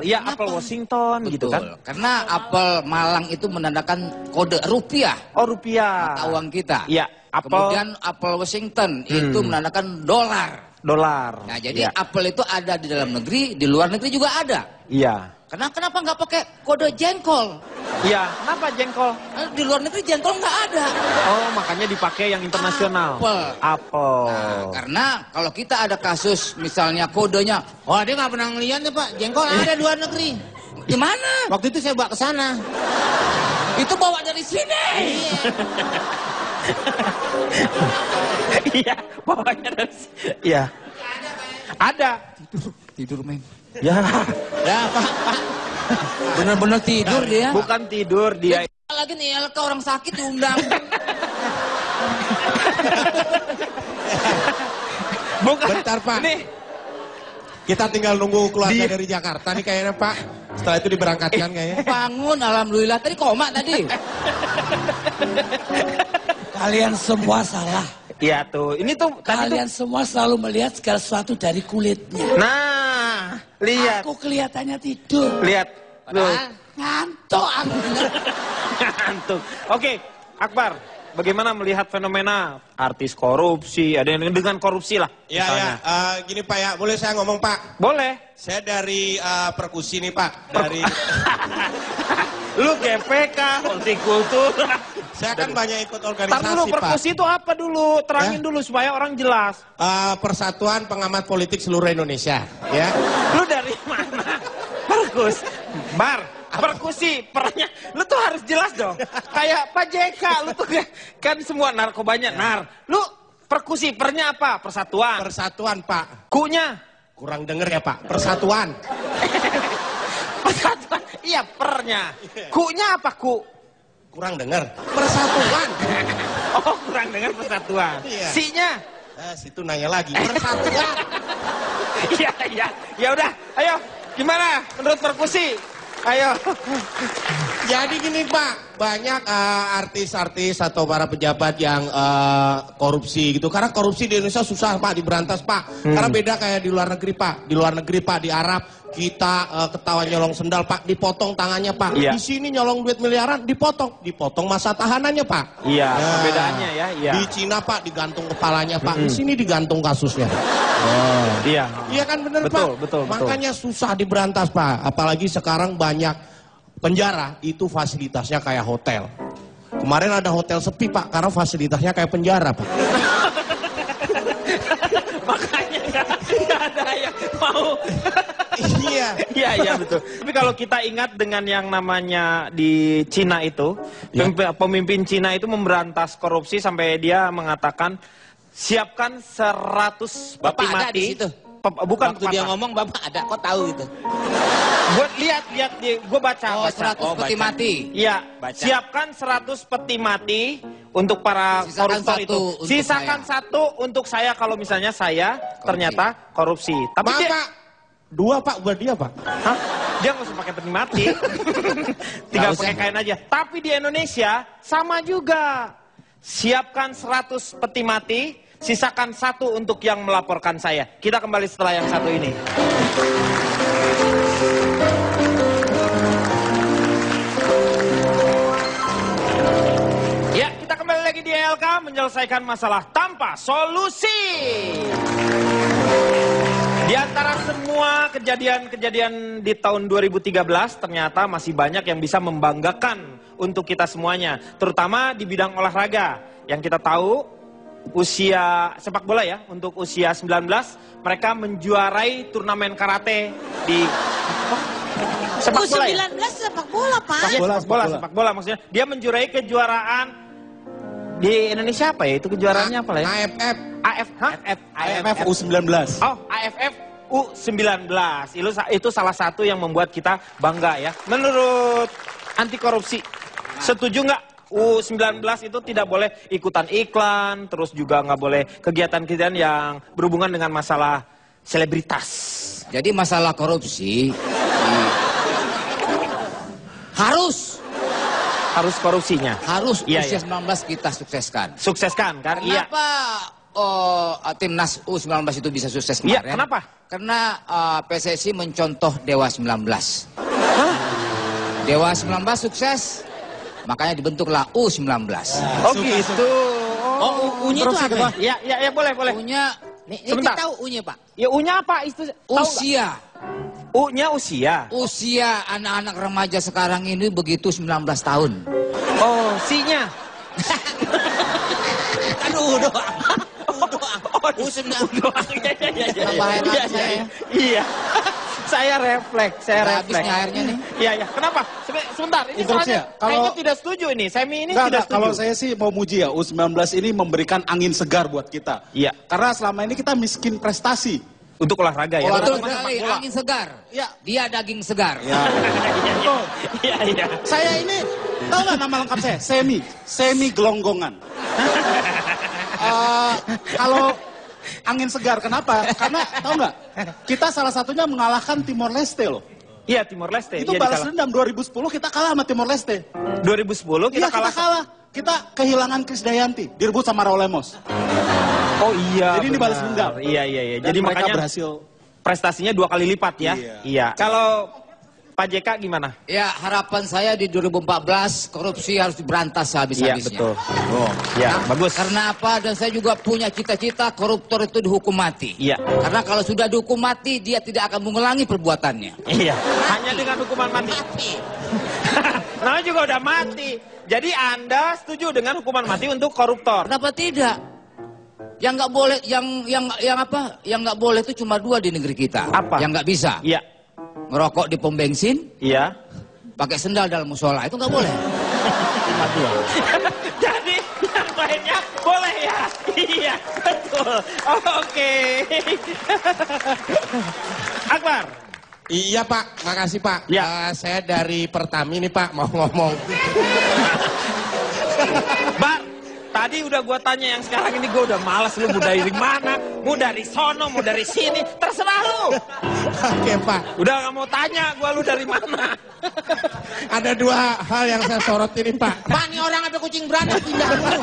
Iya, apel Washington. Betul. Gitu kan. Karena apel Malang itu menandakan kode rupiah. Oh, rupiah. Mata uang kita. Iya, apel. Kemudian apel Washington itu menandakan dolar. Nah, jadi apel itu ada di dalam negeri, di luar negeri juga ada. Iya. Kenapa nggak pakai kode jengkol? Iya, kenapa jengkol? Di luar negeri jengkol nggak ada. Oh, makanya dipakai yang internasional. Apel. Nah, karena kalau kita ada kasus misalnya kodenya, dia nggak pernah ngeliat nih Pak, jengkol ada di luar negeri. Di mana? Waktu itu saya bawa ke sana. Itu bawa dari sini. Iya, bawanya dari sini. Iya. Ada. Tidur men. Ya. Pak. Bener-bener tidur dia. Bukan tidur dia. Lagi nih LK orang sakit diundang. Bukan. Bentar Pak. Nih. Kita tinggal nunggu keluarga dari Jakarta nih kayaknya Pak. Setelah itu diberangkatkan kayaknya. Bangun, alhamdulillah. Tadi koma tadi. Kalian semua salah. Iya tuh, ini tuh kalian semua selalu melihat segala sesuatu dari kulitnya. Nah, lihat. Aku kelihatannya tidur. Lihat. Ngantuk aku. Ngantuk. Oke, Akbar, bagaimana melihat fenomena artis korupsi, ada yang dengan korupsi lah. Ya, gini Pak ya, boleh saya ngomong Pak? Boleh. Saya dari perkusi nih Pak, dari... Lu GPK, hortikultur. Saya kan banyak ikut organisasi Pak. Perkusi itu apa dulu? Terangin dulu supaya orang jelas. Persatuan Pengamat Politik Seluruh Indonesia. Ya. Lu dari mana? Perkus. Perkusi. Pernya. Lu tuh harus jelas dong. Kayak Pak JK. Lu tuh kan semua narkobanya. Lu perkusi. Pernya apa? Persatuan. Persatuan Pak. Kunya? Kurang denger ya Pak. Persatuan. Persatuan. Iya pernya. Kunya apa ku? Kurang dengar. Persatuan. Oh, kurang dengar persatuan. Iya. Sinya? Situ nanya lagi. Persatuan. Iya. Ya udah, ayo. Gimana menurut perkusi? Ayo. Jadi gini Pak, banyak artis-artis atau para pejabat yang korupsi gitu. Karena korupsi di Indonesia susah Pak diberantas Pak. Karena beda kayak di luar negeri Pak. Di luar negeri Pak, di Arab kita ketahuan nyolong sendal Pak, dipotong tangannya Pak. Iya. Di sini nyolong duit miliaran dipotong masa tahanannya Pak. Iya, perbedaannya ya. Iya. Di Cina Pak digantung kepalanya Pak. Di sini digantung kasusnya. Iya. Iya kan bener Pak. Betul. Makanya susah diberantas Pak. Apalagi sekarang banyak penjara itu fasilitasnya kayak hotel. Kemarin ada hotel sepi Pak karena fasilitasnya kayak penjara Pak. Makanya nggak ada yang mau. Iya betul. Tapi kalau kita ingat dengan yang namanya di Cina itu, pemimpin Cina itu memberantas korupsi sampai dia mengatakan siapkan 100 peti mati. Ada di situ. Bukan waktu dia ngomong Bapak ada, kok tahu gitu? Gue lihat, gue baca. 100 peti mati. Iya, siapkan 100 peti mati untuk para koruptor itu. Sisakan satu untuk saya kalau misalnya saya ternyata korupsi. Tapi Pak, 2 Pak buat dia Pak. Hah? Dia nggak usah pakai peti mati. Tinggal pakai kain aja. Tapi di Indonesia sama juga. Siapkan 100 peti mati. Sisakan 1 untuk yang melaporkan saya. Kita kembali setelah yang satu ini. Ya, kita kembali lagi di LK menyelesaikan masalah tanpa solusi. Di antara semua kejadian-kejadian di tahun 2013, ternyata masih banyak yang bisa membanggakan untuk kita semuanya. Terutama di bidang olahraga. Yang kita tahu, usia sepak bola ya, untuk usia 19, mereka menjuarai turnamen karate di sepak bola ya? sepak bola, Pak. Sepak bola maksudnya. Dia menjuarai kejuaraan di Indonesia apa ya? Itu kejuaraannya apa lah ya? AFF U19. Oh, AFF U19. Itu salah satu yang membuat kita bangga ya. Menurut anti korupsi, setuju nggak U19 itu tidak boleh ikutan iklan, terus juga nggak boleh kegiatan-kegiatan yang berhubungan dengan masalah selebritas. Jadi masalah korupsi harus korupsinya. Harus usia 19 kita sukseskan. Sukseskan kan? Kenapa timnas U19 itu bisa sukses Iya, kemarin? kenapa? Karena PSSI mencontoh Dewa 19. Dewa 19 sukses, makanya dibentuklah U19. Oh gitu. U-nya itu apa? Ya boleh. U-nya, sebentar. Kita tahu U-nya, Pak. Ya U-nya apa? Usia. U-nya usia. Usia anak-anak remaja sekarang ini begitu 19 tahun. Oh, C-nya. Aduh, doang. U19. Iya. Saya refleks. Habis nih airnya nih. Iya. Kenapa? Sebentar, ini soalnya kayaknya tidak setuju ini. Semi ini tidak setuju. Kalau saya sih mau muji ya, U19 ini memberikan angin segar buat kita. Iya. Karena selama ini kita miskin prestasi. Untuk olahraga ya. Betul sekali, angin segar. Ya. Dia daging segar. Iya. Saya ini, tahu nggak nama lengkap saya? Semi gelonggongan. Kalau angin segar, kenapa? Karena tahu nggak? Kita salah satunya mengalahkan Timor Leste loh. Iya, Timor Leste. Itu balas dendam 2010 kita kalah sama Timor Leste. 2010 kita kalah. Kita kehilangan Krisdayanti, direbut sama Raul Lemos. Oh iya. Jadi ini balas dendam. Iya. Jadi mereka makanya berhasil. Prestasinya 2 kali lipat ya. Iya. Kalau Pak JK gimana? Ya, harapan saya di 2014 korupsi harus diberantas habis-habisnya. Iya, betul. Bagus. Karena apa? Dan saya juga punya cita-cita koruptor itu dihukum mati. Iya. Karena kalau sudah dihukum mati, dia tidak akan mengulangi perbuatannya. Iya. Hanya dengan hukuman mati. Namanya juga udah mati. Jadi Anda setuju dengan hukuman mati untuk koruptor? Kenapa tidak? Yang nggak boleh, yang nggak boleh itu cuma 2 di negeri kita. Apa? Yang nggak bisa. Iya. Ngerokok di pom bensin. Iya. Pakai sendal dalam musola itu nggak boleh. Cuma 2. Jadi yang lainnya boleh ya? Iya, betul. Oke. Akbar. Iya Pak, makasih Pak. Ya. Saya dari Pertami nih Pak, mau ngomong. Bar, tadi udah gua tanya, yang sekarang ini gua udah malas. Lu mau dari mana? Mau dari sono, mau dari sini, terserah lu. Oke Pak. Udah gak mau tanya gua lu dari mana. Ada 2 hal yang saya sorot ini Pak. Pak, ini orang apa kucing beranak pindah dulu.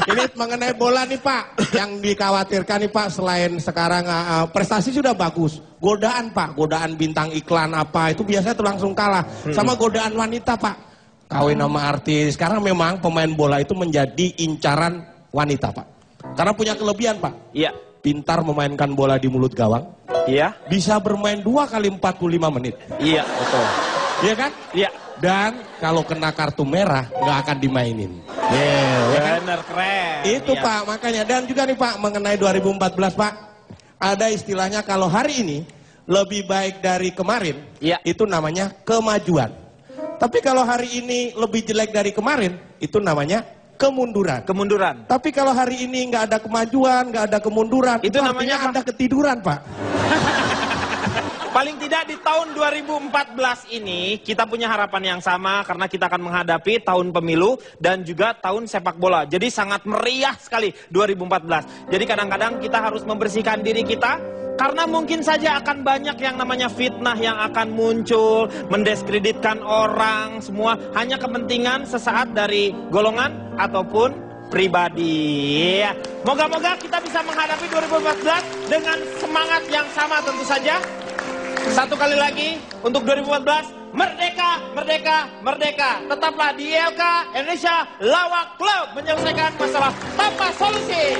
Ini mengenai bola nih Pak, yang dikhawatirkan nih Pak, selain sekarang prestasi sudah bagus, godaan Pak, godaan bintang iklan apa itu biasanya tuh langsung kalah sama godaan wanita Pak, kawin sama artis. Sekarang memang pemain bola itu menjadi incaran wanita Pak, karena punya kelebihan Pak. Iya. Pintar memainkan bola di mulut gawang. Iya. Bisa bermain 2 kali 45 menit. Iya, betul. Iya kan? Iya. Dan kalau kena kartu merah nggak akan dimainin. Bener, keren. Itu iya. Pak, makanya. Dan juga nih Pak, mengenai 2014 Pak, ada istilahnya kalau hari ini lebih baik dari kemarin, itu namanya kemajuan. Tapi kalau hari ini lebih jelek dari kemarin, itu namanya kemunduran. Kemunduran. Tapi kalau hari ini nggak ada kemajuan, nggak ada kemunduran, itu namanya Anda ketiduran Pak. Paling tidak di tahun 2014 ini kita punya harapan yang sama karena kita akan menghadapi tahun pemilu dan juga tahun sepak bola. Jadi sangat meriah sekali 2014. Jadi kadang-kadang kita harus membersihkan diri kita karena mungkin saja akan banyak yang namanya fitnah yang akan muncul, mendiskreditkan orang, semua hanya kepentingan sesaat dari golongan ataupun pribadi. Moga-moga kita bisa menghadapi 2014 dengan semangat yang sama tentu saja. Satu kali lagi untuk 2014, merdeka, merdeka, merdeka. Tetaplah di ILK Indonesia Lawak Club menyelesaikan masalah tanpa solusi.